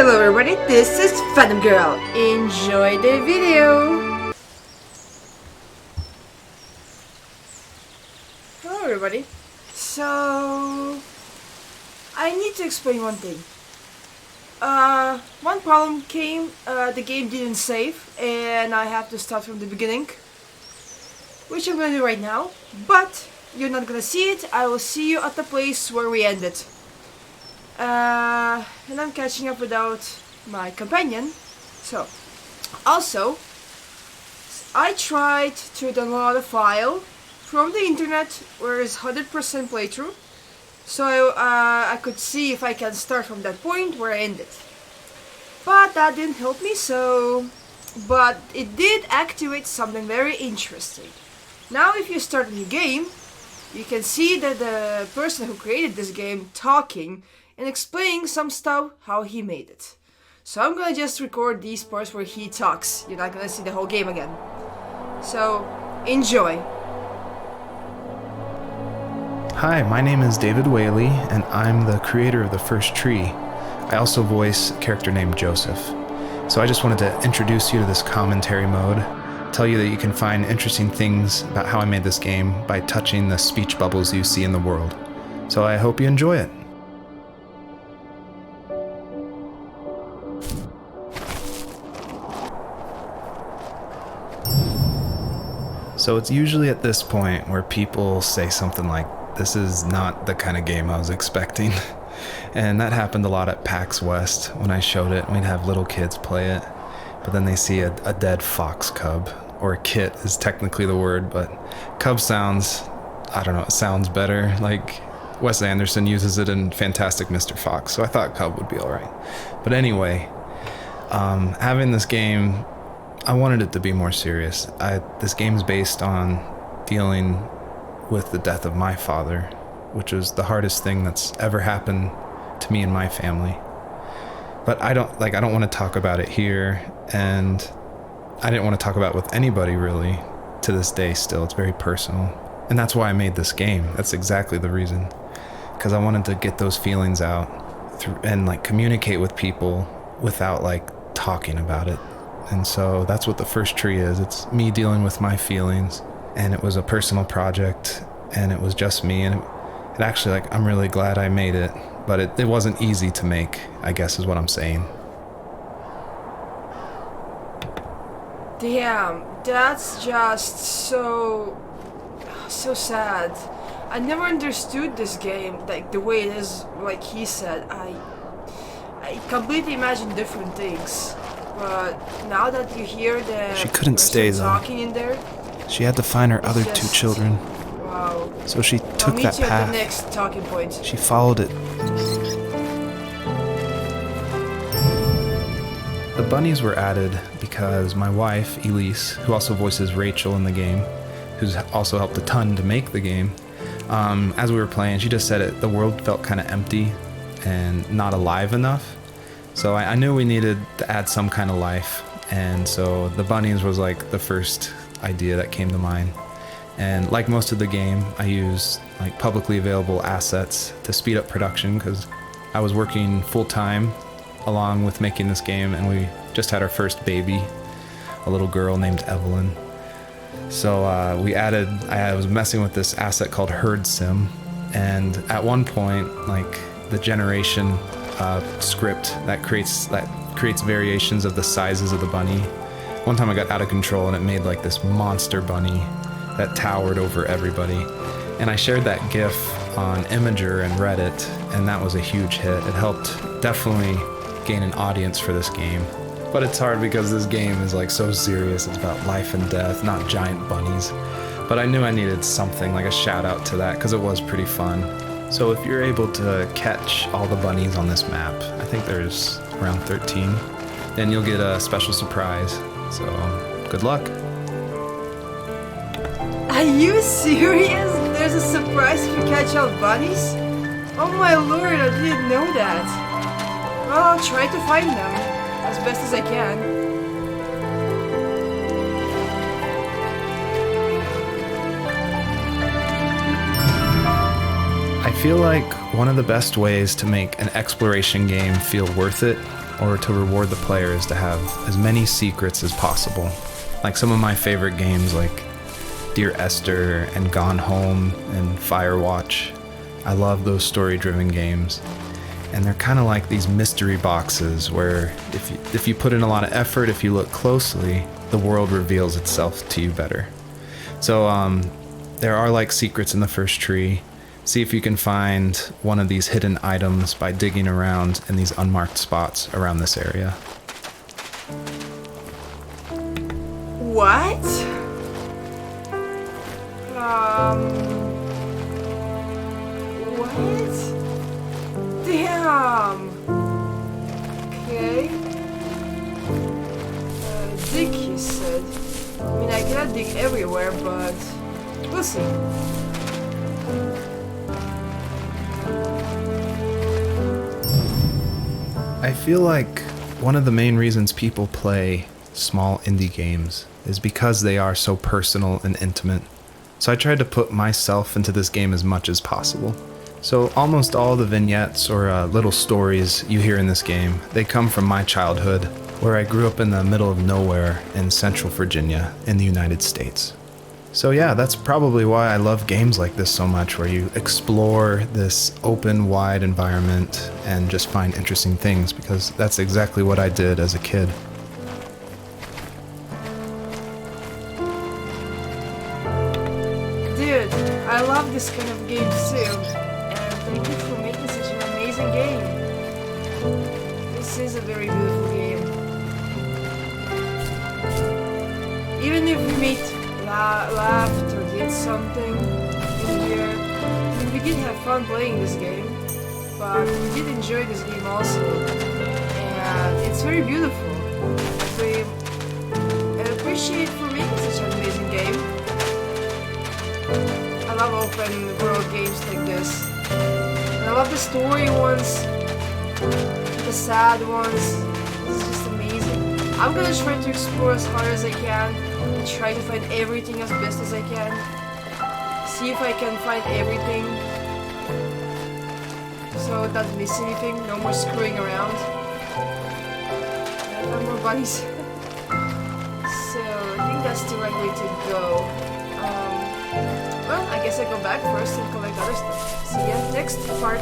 Hello everybody, this is Phantom Girl. Enjoy the video. Hello everybody. So I need to explain one thing. One problem came, the game didn't save and I have to start from the beginning, which I'm gonna do right now, but you're not gonna see it. I will see you at the place where we ended. And I'm catching up without my companion. So, also, I tried to download a file from the internet where it's 100% playthrough, so I could see if I can start from that point where I ended. But that didn't help me, but it did activate something very interesting. Now if you start a new game, you can see that the person who created this game talking and explaining some stuff how he made it. So I'm gonna just record these parts where he talks. You're not gonna see the whole game again. So, enjoy. Hi, my name is David Whaley, and I'm the creator of the first tree. I also voice a character named Joseph. So I just wanted to introduce you to this commentary mode, tell you that you can find interesting things about how I made this game by touching the speech bubbles you see in the world. So I hope you enjoy it. So it's usually at this point where people say something like, "This is not the kind of game I was expecting." And that happened a lot at PAX West when I showed it. We'd have little kids play it, but then they see a dead fox cub, or a kit is technically the word, but cub sounds, I don't know, it sounds better. Like Wes Anderson uses it in Fantastic Mr. Fox, so I thought cub would be alright. But anyway, having this game, I wanted it to be more serious. This game's based on dealing with the death of my father, which was the hardest thing that's ever happened to me and my family. But I don't want to talk about it here, and I didn't want to talk about it with anybody really to this day still. It's very personal. And that's why I made this game. That's exactly the reason. Because I wanted to get those feelings out and communicate with people without talking about it. And so that's what the first tree is. It's me dealing with my feelings, and it was a personal project, and it was just me, and it actually, I'm really glad I made it, but it wasn't easy to make, I guess is what I'm saying. Damn, that's just so sad. I never understood this game the way it is, like he said. I completely imagined different things. But now that you hear the she couldn't stay though. Talking in there, she had to find her other two children. Wow. So she took that path. At the next talking point. She followed it. The bunnies were added because my wife, Elise, who also voices Rachel in the game, who's also helped a ton to make the game, as we were playing, she just said the world felt kind of empty and not alive enough. So I knew we needed to add some kind of life, and so the bunnies was the first idea that came to mind. And like most of the game, I used publicly available assets to speed up production because I was working full-time along with making this game, and we just had our first baby, a little girl named Evelyn. So I was messing with this asset called Herd Sim, and at one point, the generation script that creates variations of the sizes of the bunny. One time I got out of control and it made this monster bunny that towered over everybody. And I shared that GIF on Imager and Reddit, and that was a huge hit. It helped definitely gain an audience for this game. But it's hard because this game is so serious. It's about life and death, not giant bunnies. But I knew I needed something, a shout out to that, because it was pretty fun. So if you're able to catch all the bunnies on this map, I think there's around 13, then you'll get a special surprise. So good luck. Are you serious? There's a surprise if you catch all bunnies? Oh my lord, I didn't know that. Well, I'll try to find them as best as I can. I feel like one of the best ways to make an exploration game feel worth it or to reward the players to have as many secrets as possible. Like some of my favorite games like Dear Esther and Gone Home and Firewatch. I love those story-driven games. And they're kind of like these mystery boxes where if you put in a lot of effort, if you look closely, the world reveals itself to you better. So there are like secrets in the first tree. See if you can find one of these hidden items by digging around in these unmarked spots around this area. What? What? Damn! Okay. Dig, he said. I mean, I cannot dig everywhere, but we'll see. I feel like one of the main reasons people play small indie games is because they are so personal and intimate. So I tried to put myself into this game as much as possible. So almost all the vignettes or little stories you hear in this game, they come from my childhood, where I grew up in the middle of nowhere in Central Virginia in the United States. So yeah, that's probably why I love games like this so much, where you explore this open, wide environment and just find interesting things, because that's exactly what I did as a kid. Dude, I love this kind of games too. And thank you for making such an amazing game. This is a very beautiful game. Even if we made laughed or did something in here, I mean, we did have fun playing this game, but we did enjoy this game also. And it's very beautiful. I appreciate for making such an amazing game. I love open world games like this. And I love the story ones, the sad ones. This is just amazing. I'm gonna try to explore as hard as I can and try to find everything as best as I can. See if I can find everything. So not miss anything, no more screwing around. And no more bunnies. So I think that's the right way to go. Well, I guess I go back first and collect other stuff. See ya next part.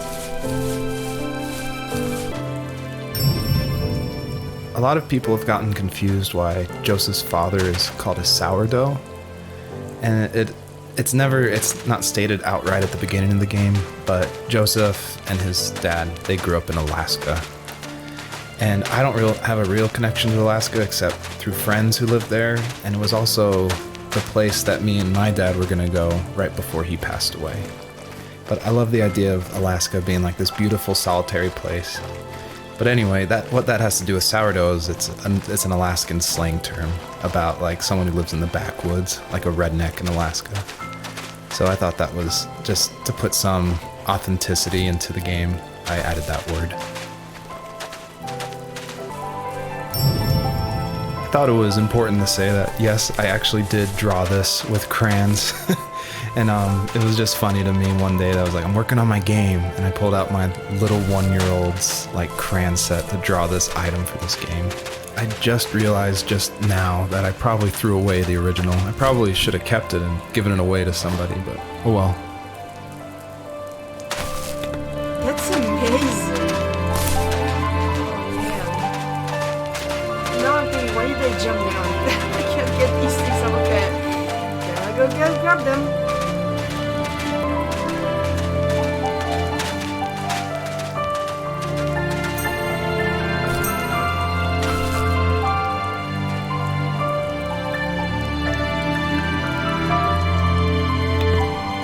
A lot of people have gotten confused why Joseph's father is called a sourdough, and it's not stated outright at the beginning of the game, but Joseph and his dad, they grew up in Alaska. And I don't have a real connection to Alaska except through friends who lived there, and it was also the place that me and my dad were gonna go right before he passed away. But I love the idea of Alaska being like this beautiful solitary place. But anyway, what that has to do with sourdough is it's an Alaskan slang term about like someone who lives in the backwoods, like a redneck in Alaska. So I thought that was just to put some authenticity into the game, I added that word. I thought it was important to say that yes, I actually did draw this with crayons. And it was just funny to me one day that I was like, I'm working on my game, and I pulled out my little 1-year-old's like crayon set to draw this item for this game. I just realized just now that I probably threw away the original. I probably should have kept it and given it away to somebody, but oh well. That's amazing. Oh man. Now I'm thinking, why did I jump down? I can't get these things out of bed. Gotta go grab them.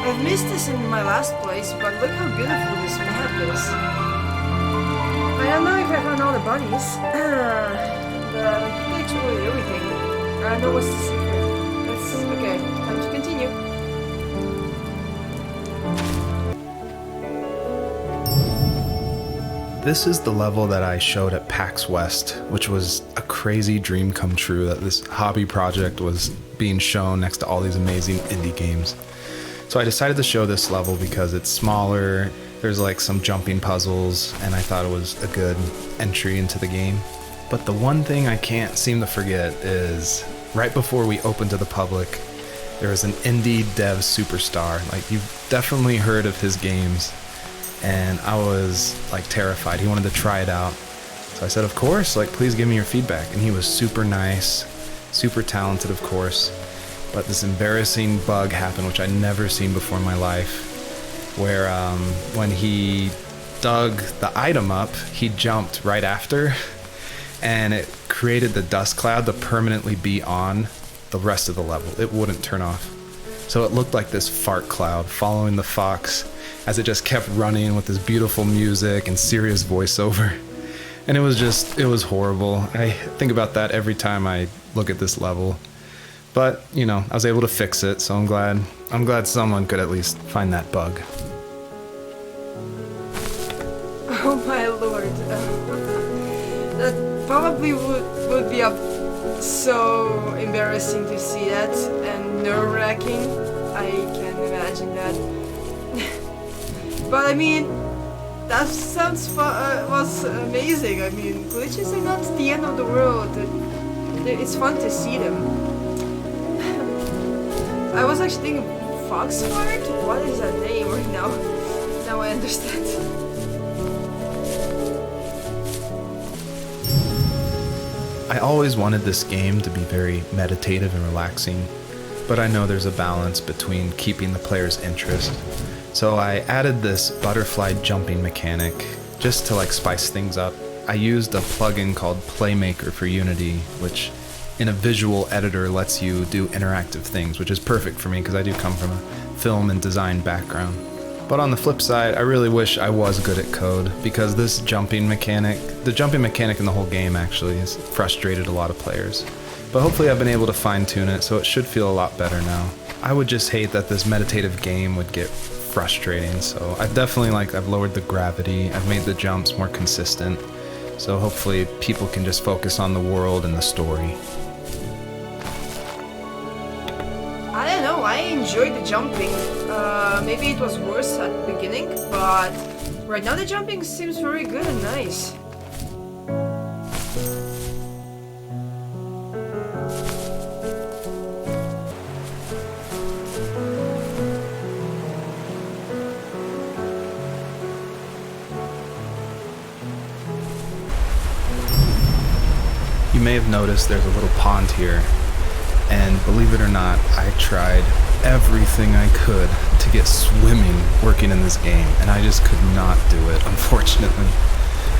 I've missed this in my last place, but look how beautiful this map is. I don't know if I found all the bunnies, but I explored everything. I don't know what's the secret. That's okay. Time to continue. This is the level that I showed at PAX West, which was a crazy dream come true that this hobby project was being shown next to all these amazing indie games. So I decided to show this level because it's smaller, There's like some jumping puzzles, and I thought it was a good entry into the game. But the one thing I can't seem to forget is right before we opened to the public, there was an indie dev superstar. Like, you've definitely heard of his games, and I was like terrified. He wanted to try it out. So I said, of course, like, please give me your feedback. And he was super nice, super talented, of course. But this embarrassing bug happened, which I'd never seen before in my life, where when he dug the item up, he jumped right after, and it created the dust cloud to permanently be on the rest of the level. It wouldn't turn off. So it looked like this fart cloud following the fox as it just kept running with this beautiful music and serious voiceover. And it was horrible. I think about that every time I look at this level. But, you know, I was able to fix it, so I'm glad someone could at least find that bug. Oh my lord. That probably would be so embarrassing to see that, and nerve-wracking. I can imagine that. But I mean, that sounds was amazing. I mean, glitches are not the end of the world. It's fun to see them. I was actually thinking, Foxfire? What is that name right now? Now I understand. I always wanted this game to be very meditative and relaxing, but I know there's a balance between keeping the player's interest. So I added this butterfly jumping mechanic just to like spice things up. I used a plugin called Playmaker for Unity, which in a visual editor lets you do interactive things, which is perfect for me because I do come from a film and design background. But on the flip side, I really wish I was good at code, because this jumping mechanic, the jumping mechanic in the whole game actually, has frustrated a lot of players. But hopefully I've been able to fine-tune it, so it should feel a lot better now. I would just hate that this meditative game would get frustrating, so I've lowered the gravity, I've made the jumps more consistent, so hopefully people can just focus on the world and the story. I don't know, I enjoyed the jumping. Maybe it was worse at the beginning, but right now the jumping seems very good and nice. You may have noticed there's a little pond here, and believe it or not, I tried everything I could to get swimming working in this game, and I just could not do it, unfortunately.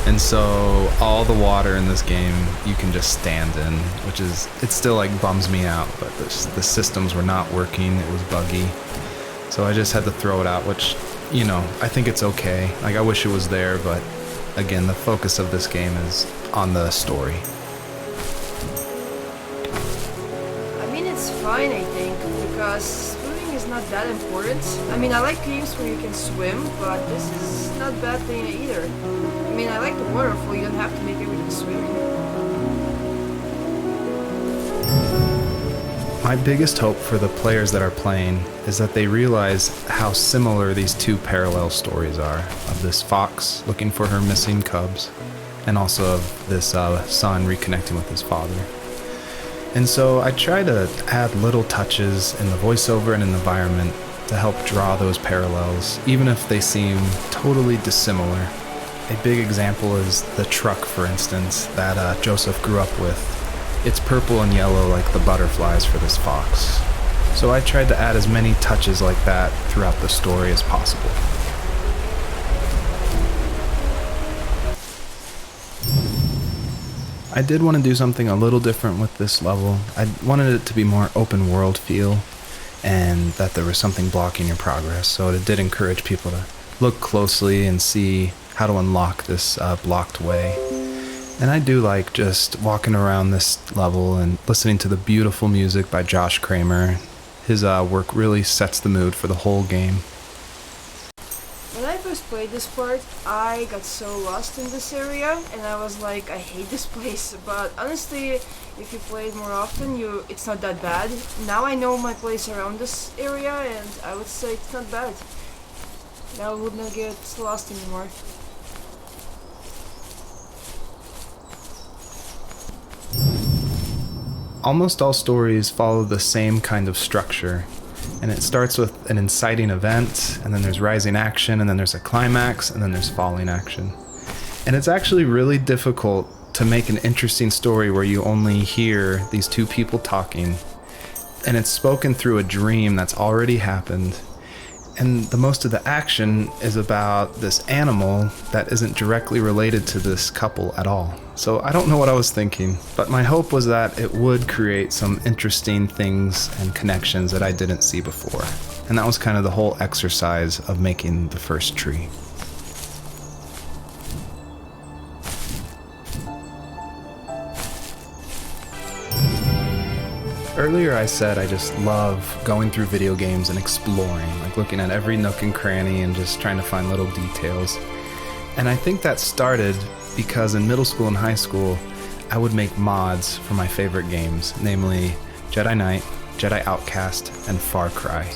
And so all the water in this game you can just stand in, which is, it still like bums me out, but the systems were not working, it was buggy. So I just had to throw it out, which, you know, I think it's okay. Like, I wish it was there, but again, the focus of this game is on the story. Fine, I think, because swimming is not that important. I mean, I like games where you can swim, but this is not a bad thing either. I mean, I like the waterfall, you don't have to make everything swimming. My biggest hope for the players that are playing is that they realize how similar these two parallel stories are, of this fox looking for her missing cubs, and also of this son reconnecting with his father. And so I try to add little touches in the voiceover and in the environment to help draw those parallels, even if they seem totally dissimilar. A big example is the truck, for instance, that Joseph grew up with. It's purple and yellow like the butterflies for this fox. So I tried to add as many touches like that throughout the story as possible. I did want to do something a little different with this level. I wanted it to be more open world feel, and that there was something blocking your progress, so it did encourage people to look closely and see how to unlock this blocked way. And I do like just walking around this level and listening to the beautiful music by Josh Kramer. His work really sets the mood for the whole game. When I first played this part, I got so lost in this area, and I was like, I hate this place. But honestly, if you play it more often, it's not that bad. Now I know my place around this area, and I would say it's not bad. and I would not get lost anymore. Almost all stories follow the same kind of structure, and it starts with an inciting event, and then there's rising action, and then there's a climax, and then there's falling action. And it's actually really difficult to make an interesting story where you only hear these two people talking, and it's spoken through a dream that's already happened. And the most of the action is about this animal that isn't directly related to this couple at all. So I don't know what I was thinking, but my hope was that it would create some interesting things and connections that I didn't see before. And that was kind of the whole exercise of making the first tree. Earlier I said I just love going through video games and exploring, like looking at every nook and cranny and just trying to find little details. And I think that started because in middle school and high school, I would make mods for my favorite games, namely Jedi Knight, Jedi Outcast, and Far Cry.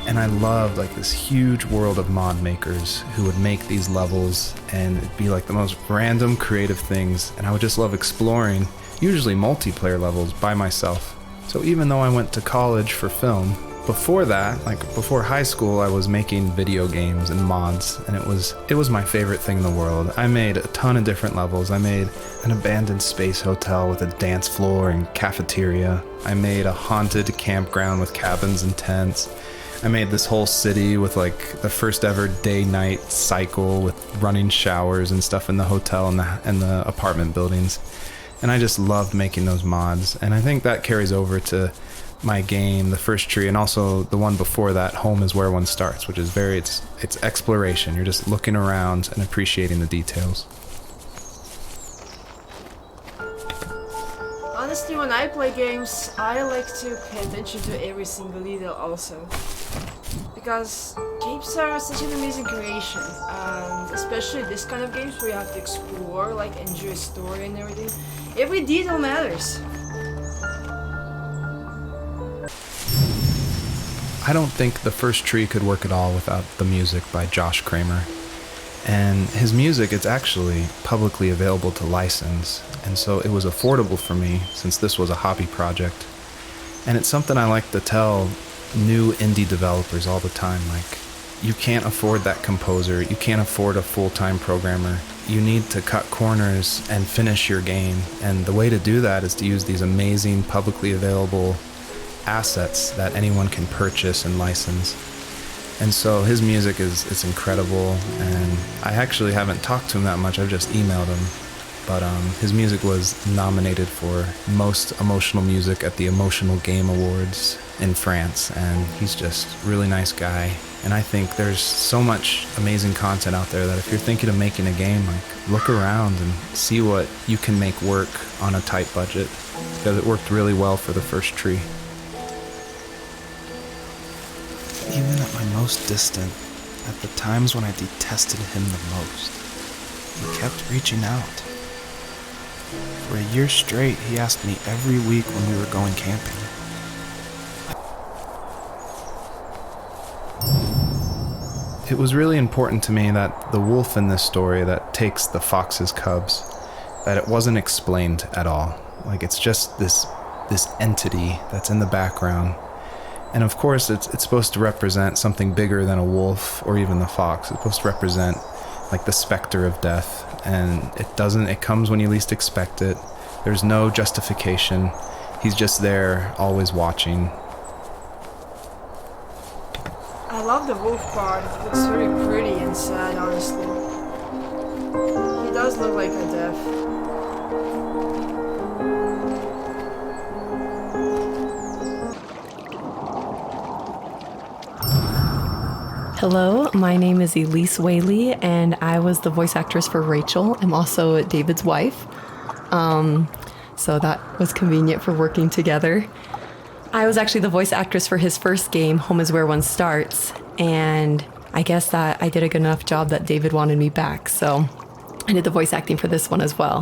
And I loved like this huge world of mod makers who would make these levels, and it'd be like the most random creative things, and I would just love exploring, usually multiplayer levels by myself. So even though I went to college for film, before that, like before high school, I was making video games and mods, and it was my favorite thing in the world. I made a ton of different levels. I made an abandoned space hotel with a dance floor and cafeteria. I made a haunted campground with cabins and tents. I made this whole city with like the first ever day-night cycle with running showers and stuff in the hotel and the apartment buildings. And I just loved making those mods, and I think that carries over to my game, the first tree, and also the one before that, Home is Where One Starts, which is it's exploration. You're just looking around and appreciating the details. Honestly, when I play games, I like to pay attention to every single detail also. Because games are such an amazing creation, and especially this kind of games where you have to explore, like enjoy story and everything. Every detail matters. I don't think the first tree could work at all without the music by Josh Kramer. And his music, it's actually publicly available to license, and so it was affordable for me since this was a hobby project. And it's something I like to tell new indie developers all the time, like, you can't afford that composer, you can't afford a full-time programmer. You need to cut corners and finish your game, and the way to do that is to use these amazing publicly available assets that anyone can purchase and license. And so his music is incredible, and I actually haven't talked to him that much, I've just emailed him. But his music was nominated for Most Emotional Music at the Emotional Game Awards in France, and he's just a really nice guy. And I think there's so much amazing content out there that if you're thinking of making a game, like, look around and see what you can make work on a tight budget, because it worked really well for the first tree. Even at my most distant, at the times when I detested him the most, he kept reaching out. For a year straight, he asked me every week when we were going camping. It was really important to me that the wolf in this story that takes the fox's cubs, that it wasn't explained at all. Like, it's just this entity that's in the background. And of course, it's supposed to represent something bigger than a wolf or even the fox. It's supposed to represent like the specter of death, and it comes when you least expect it. There's no justification. He's just there, always watching. I love the wolf part. It looks very pretty and sad, honestly. He does look like a death. Hello, my name is Elise Whaley, and I was the voice actress for Rachel. I'm also David's wife, so that was convenient for working together. I was actually the voice actress for his first game, Home is Where One Starts, and I guess that I did a good enough job that David wanted me back, so I did the voice acting for this one as well.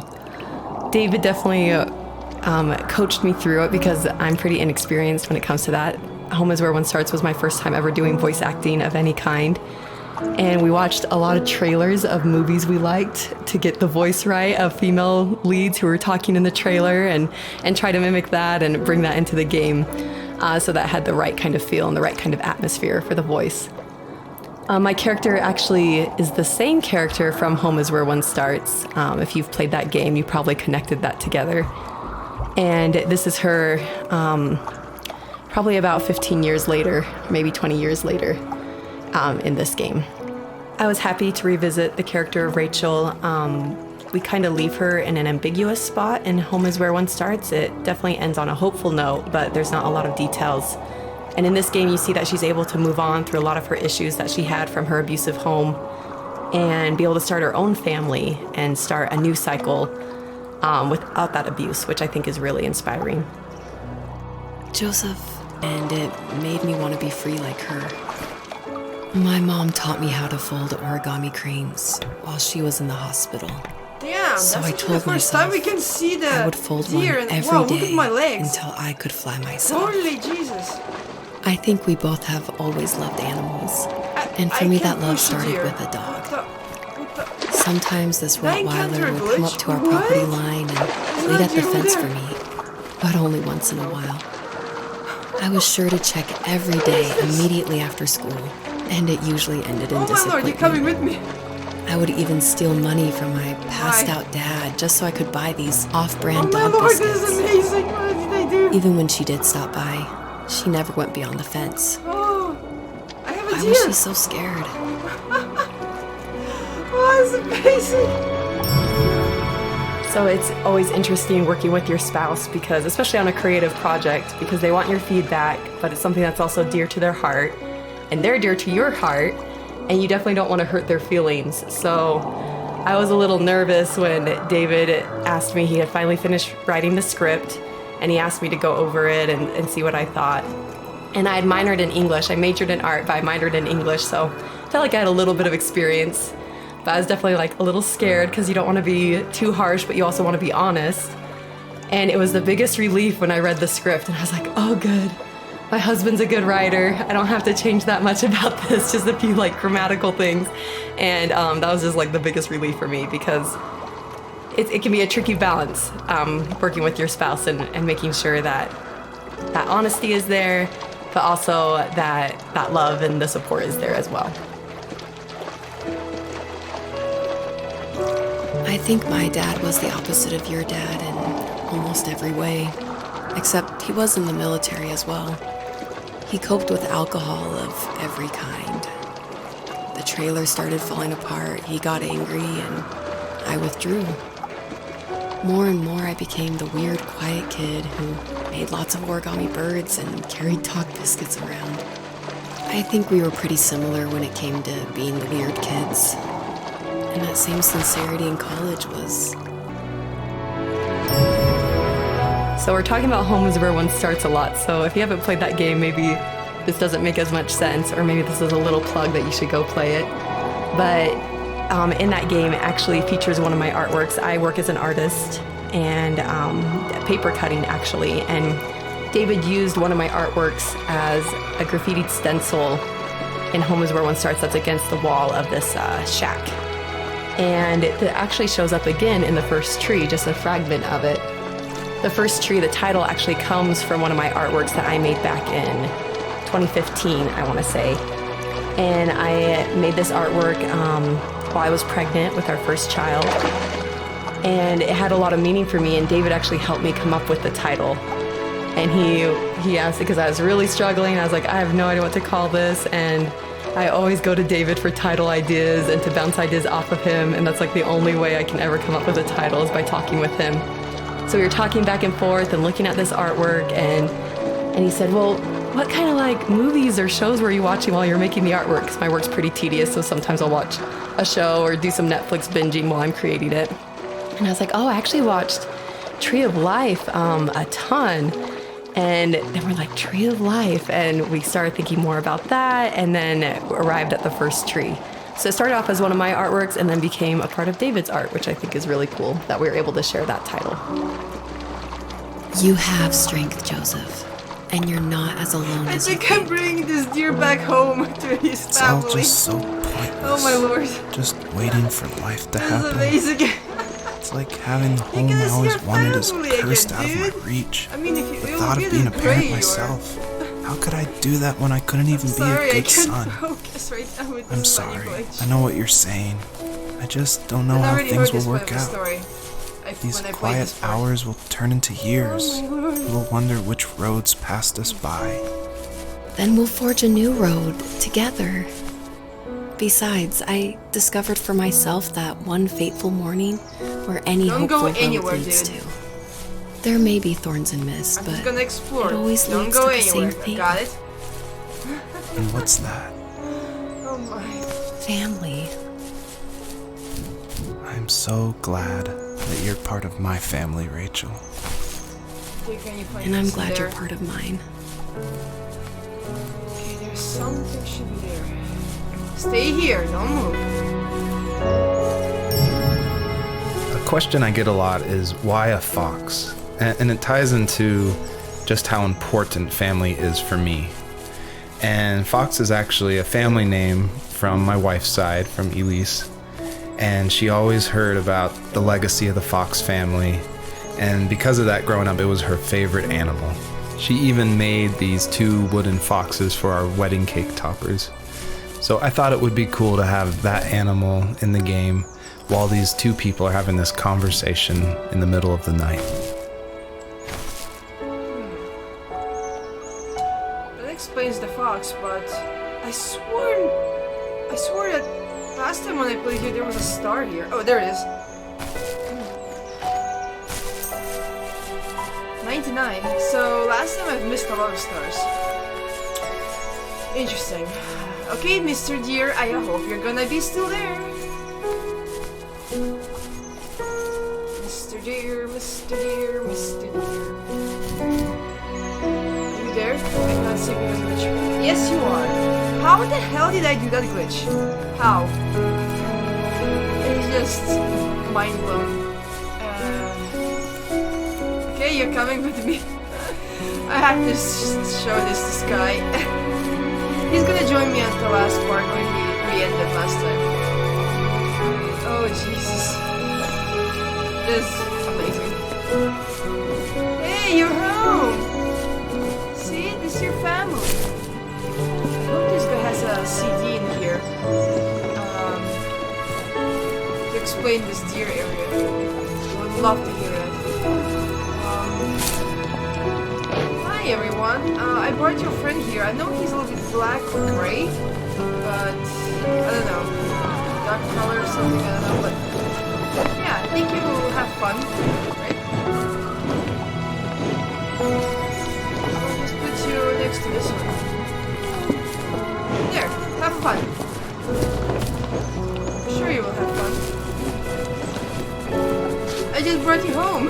David definitely coached me through it because I'm pretty inexperienced when it comes to that. Home is Where One Starts was my first time ever doing voice acting of any kind. And we watched a lot of trailers of movies we liked to get the voice right of female leads who were talking in the trailer and try to mimic that and bring that into the game. So that had the right kind of feel and the right kind of atmosphere for the voice. My character actually is the same character from Home is Where One Starts. If you've played that game, you probably connected that together. And this is her probably about 15 years later, maybe 20 years later in this game. I was happy to revisit the character of Rachel. We kind of leave her in an ambiguous spot in Home is Where One Starts. It definitely ends on a hopeful note, but there's not a lot of details. And in this game, you see that she's able to move on through a lot of her issues that she had from her abusive home and be able to start her own family and start a new cycle without that abuse, which I think is really inspiring. Joseph, and it made me want to be free like her. My mom taught me how to fold origami cranes while she was in the hospital. Damn, So that's I actually told the first time we can see the I would fold one deer and every wow, look day at my legs. until I could fly myself. Holy Jesus. I think we both have always loved animals. And for I me, can't that love push a started deer. with a dog. What the? Sometimes this Did I encounter Rottweiler a would come glitch? up to our property What? line and Isn't wait that at the you fence there? for me, but only once in a while. I was sure to check every day immediately after school, and it usually ended in Oh my lord, you're coming with me. I would even steal money from my passed Why? out dad just so I could buy these off-brand Oh my dog lord, biscuits. this is amazing. What did they do? Even when she did stop by, she never went beyond the fence. Oh, I have a Why deer. was she so scared? Oh, it's amazing. So it's always interesting working with your spouse because, especially on a creative project, because they want your feedback, but it's something that's also dear to their heart, and they're dear to your heart, and you definitely don't want to hurt their feelings. So I was a little nervous when David asked me, he had finally finished writing the script, and he asked me to go over it and see what I thought. And I had minored in English. I majored in art, but I minored in English, so I felt like I had a little bit of experience. But I was definitely like a little scared because you don't want to be too harsh, but you also want to be honest. And it was the biggest relief when I read the script, and I was like, oh good, my husband's a good writer. I don't have to change that much about this, just a few like grammatical things. And that was just like the biggest relief for me because it can be a tricky balance working with your spouse and making sure that that honesty is there, but also that love and the support is there as well. I think my dad was the opposite of your dad in almost every way, except he was in the military as well. He coped with alcohol of every kind. The trailer started falling apart, he got angry, and I withdrew. More and more I became the weird, quiet kid who made lots of origami birds and carried dog biscuits around. I think we were pretty similar when it came to being the weird kids. And that same sincerity in college was... So we're talking about Home is Where One Starts a lot, so if you haven't played that game, maybe this doesn't make as much sense, or maybe this is a little plug that you should go play it. But in that game, it actually features one of my artworks. I work as an artist and paper cutting, actually, and David used one of my artworks as a graffitied stencil in Home is Where One Starts that's against the wall of this shack. And it actually shows up again in the first tree, just a fragment of it. The first tree, the title actually comes from one of my artworks that I made back in 2015, I want to say. And I made this artwork while I was pregnant with our first child. And it had a lot of meaning for me, and David actually helped me come up with the title. And he asked, because I was really struggling, I was like, I have no idea what to call this, and I always go to David for title ideas and to bounce ideas off of him, and that's like the only way I can ever come up with a title is by talking with him. So we were talking back and forth and looking at this artwork, and he said, well, what kind of like movies or shows were you watching while you're making the artwork? Because my work's pretty tedious, so sometimes I'll watch a show or do some Netflix binging while I'm creating it. And I was like, oh, I actually watched Tree of Life a ton. And then we're like, Tree of Life. And we started thinking more about that and then arrived at the first tree. So it started off as one of my artworks and then became a part of David's art, which I think is really cool that we were able to share that title. You have strength, Joseph. And you're not as alone I as you think I'm think. bringing this deer back home to his It's all family. just so pointless. Oh my lord. Just waiting for life to This is happen. amazing. It's like having the home gonna I see always your wanted is family cursed again, out of dude. my reach. I mean, if you The it thought would of be being a the parent gray or- myself. How could I do that when I couldn't even be Sorry, a I good can't son? focus right now with I'm this sorry. funny glitch. I know what you're saying. I just don't know And I how already things heard will this work part of the out. story. These when I played quiet this part. hours will turn into years. Oh my lord. We'll wonder which roads passed us by. Then we'll forge a new road together. Besides, I discovered for myself that one fateful morning where any Don't go hopeful anywhere, road leads dude. to. There may be thorns and mist, I'm but just gonna explore. it always Don't leads go to the same anywhere. thing. Got it? And what's that? Oh my. family. I'm so glad that you're part of my family, Rachel. Okay, can you find And I'm this glad there? you're part of mine. Okay, there's something should be there. Stay here, don't move. A question I get a lot is why a fox? And it ties into just how important family is for me. And Fox is actually a family name from my wife's side, from Elise. And she always heard about the legacy of the Fox family. And because of that, growing up, it was her favorite animal. She even made these 2 wooden foxes for our wedding cake toppers. So I thought it would be cool to have that animal in the game while these 2 people are having this conversation in the middle of the night. That explains the fox, but I swore that last time when I played here there was a star here. Oh, there it is. 99. So last time I've missed a lot of stars. Interesting. Okay, Mr. Deer, I hope you're gonna be still there. Mr. Deer, Mr. Deer, Mr. Deer. Are you there? I can't see because of the glitch. Yes, you are. How the hell did I do that glitch? How? It's just mind blown. Okay, you're coming with me. I have to show this to Sky. He's gonna join me at the last part where we ended last time. Oh Jesus. This is amazing. Hey, you're home! See, this is your family. I hope this guy has a CD in here. To explain this deer area. I would love to hear that. Hi everyone, I brought your friend here. I know he's a little bit black or gray, but I don't know, dark color or something, I don't know, but yeah, I think you will have fun, right? I'll just put you next to this one. There, have fun. I'm sure you will have fun. I just brought you home.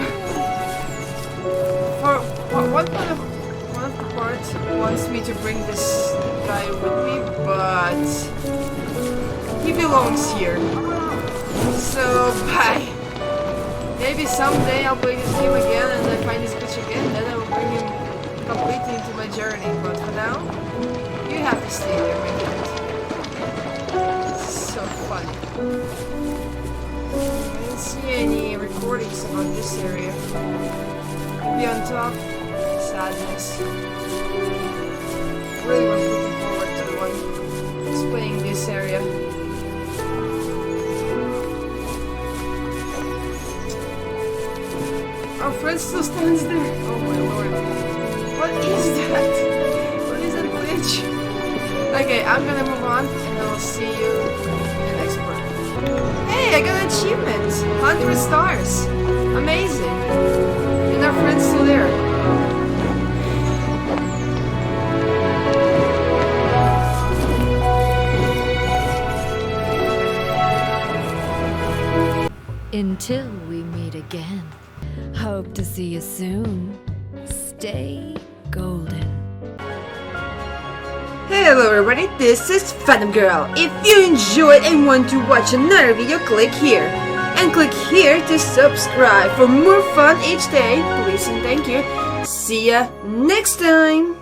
For one of the parts wants me to bring this guy with me, but he belongs here. So bye. Maybe someday I'll play this game again and I find this glitch again, then I will bring him completely into my journey. But for now, you have to stay here, my friend. It's so fun. I didn't see any recordings about this area. Be on top. Sadness. Really was looking forward to the one explaining this area. Our friend still stands there. Oh my lord. What is that? What is that glitch? Okay, I'm gonna move on and I'll see you in the next part. Hey, I got an achievement! 100 stars! Amazing! And our friend's still there. Until we meet again. Hope to see you soon. Stay golden. Hello everybody, this is Phantom Girl. If you enjoyed and want to watch another video, click here. And click here to subscribe for more fun each day. Please and thank you. See ya next time!